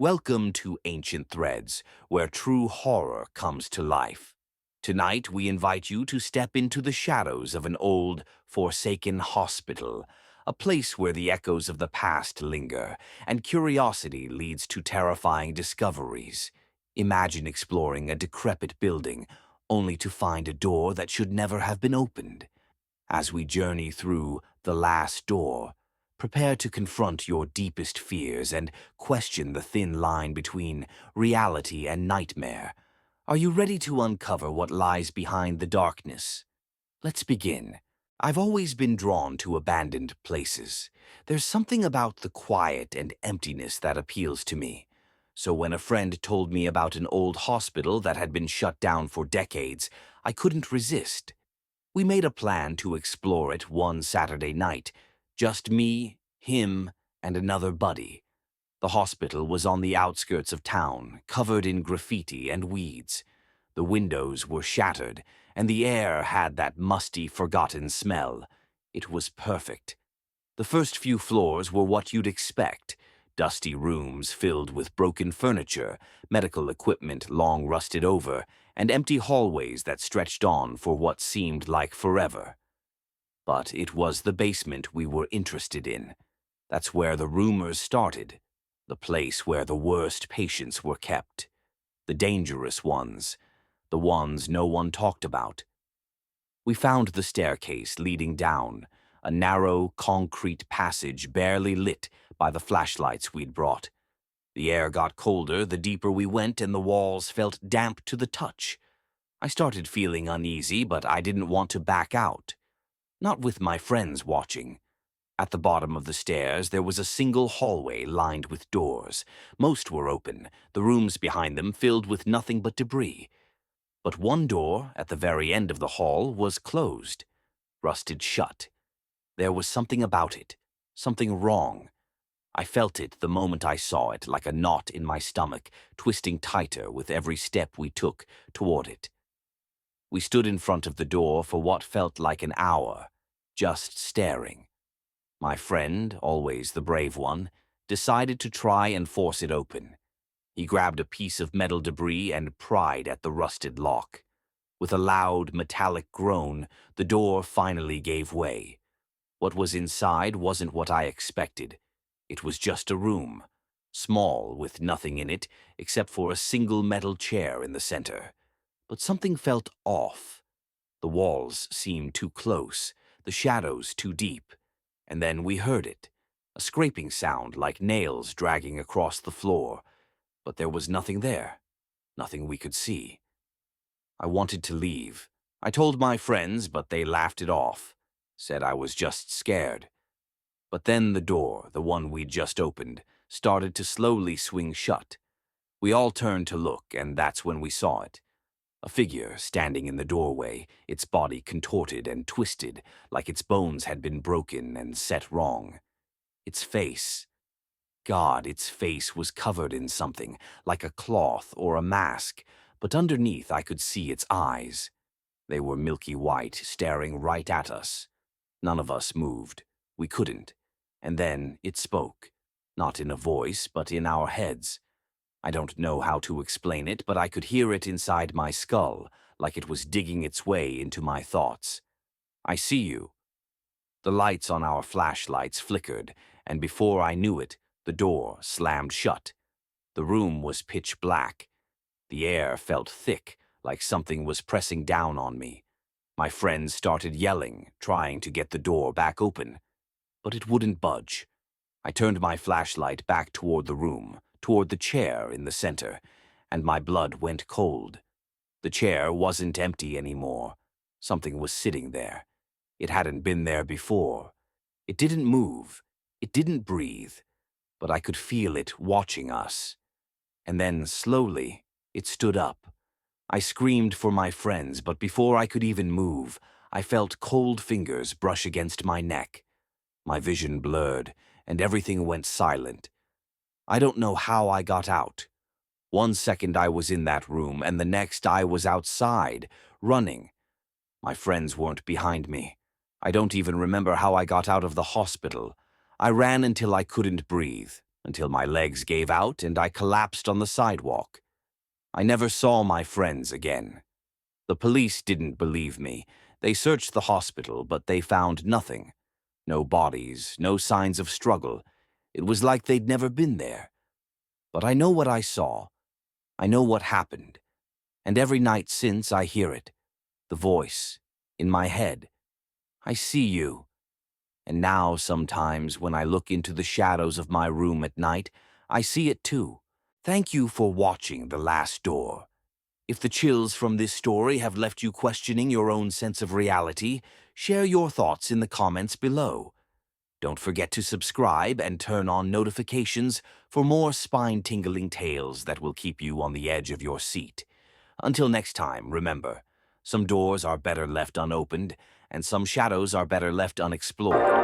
Welcome to Ancient Threads, where true horror comes to life. Tonight, we invite you to step into the shadows of an old, forsaken hospital, a place where the echoes of the past linger, and curiosity leads to terrifying discoveries. Imagine exploring a decrepit building, only to find a door that should never have been opened. As we journey through The Last Door, prepare to confront your deepest fears and question the thin line between reality and nightmare. Are you ready to uncover what lies behind the darkness? Let's begin. I've always been drawn to abandoned places. There's something about the quiet and emptiness that appeals to me. So when a friend told me about an old hospital that had been shut down for decades, I couldn't resist. We made a plan to explore it one Saturday night. Just me, him, and another buddy. The hospital was on the outskirts of town, covered in graffiti and weeds. The windows were shattered, and the air had that musty, forgotten smell. It was perfect. The first few floors were what you'd expect. Dusty rooms filled with broken furniture, medical equipment long rusted over, and empty hallways that stretched on for what seemed like forever. But it was the basement we were interested in. That's where the rumors started, the place where the worst patients were kept, the dangerous ones, the ones no one talked about. We found the staircase leading down, a narrow, concrete passage barely lit by the flashlights we'd brought. The air got colder the deeper we went, and the walls felt damp to the touch. I started feeling uneasy, but I didn't want to back out. Not with my friends watching. At the bottom of the stairs, there was a single hallway lined with doors. Most were open, the rooms behind them filled with nothing but debris. But one door, at the very end of the hall, was closed, rusted shut. There was something about it, something wrong. I felt it the moment I saw it, like a knot in my stomach, twisting tighter with every step we took toward it. We stood in front of the door for what felt like an hour, just staring. My friend, always the brave one, decided to try and force it open. He grabbed a piece of metal debris and pried at the rusted lock. With a loud, metallic groan, the door finally gave way. What was inside wasn't what I expected. It was just a room, small, with nothing in it except for a single metal chair in the center. But something felt off. The walls seemed too close, the shadows too deep. And then we heard it, a scraping sound like nails dragging across the floor. But there was nothing there, nothing we could see. I wanted to leave. I told my friends, but they laughed it off, said I was just scared. But then the door, the one we'd just opened, started to slowly swing shut. We all turned to look, and that's when we saw it. A figure standing in the doorway, its body contorted and twisted, like its bones had been broken and set wrong. Its face, God, its face was covered in something, like a cloth or a mask, but underneath I could see its eyes. They were milky white, staring right at us. None of us moved. We couldn't. And then it spoke, not in a voice, but in our heads. I don't know how to explain it, but I could hear it inside my skull, like it was digging its way into my thoughts. I see you. The lights on our flashlights flickered, and before I knew it, the door slammed shut. The room was pitch black. The air felt thick, like something was pressing down on me. My friends started yelling, trying to get the door back open. But it wouldn't budge. I turned my flashlight back toward the room, toward the chair in the center, and my blood went cold. The chair wasn't empty anymore. Something was sitting there. It hadn't been there before. It didn't move. It didn't breathe. But I could feel it watching us. And then, slowly, it stood up. I screamed for my friends, but before I could even move, I felt cold fingers brush against my neck. My vision blurred, and everything went silent. I don't know how I got out. One second I was in that room, and the next I was outside, running. My friends weren't behind me. I don't even remember how I got out of the hospital. I ran until I couldn't breathe, until my legs gave out and I collapsed on the sidewalk. I never saw my friends again. The police didn't believe me. They searched the hospital, but they found nothing. No bodies, no signs of struggle. It was like they'd never been there. But I know what I saw. I know what happened. And every night since, I hear it. The voice, in my head. I see you. And now, sometimes, when I look into the shadows of my room at night, I see it too. Thank you for watching The Last Door. If the chills from this story have left you questioning your own sense of reality, share your thoughts in the comments below. Don't forget to subscribe and turn on notifications for more spine-tingling tales that will keep you on the edge of your seat. Until next time, remember, some doors are better left unopened, and some shadows are better left unexplored.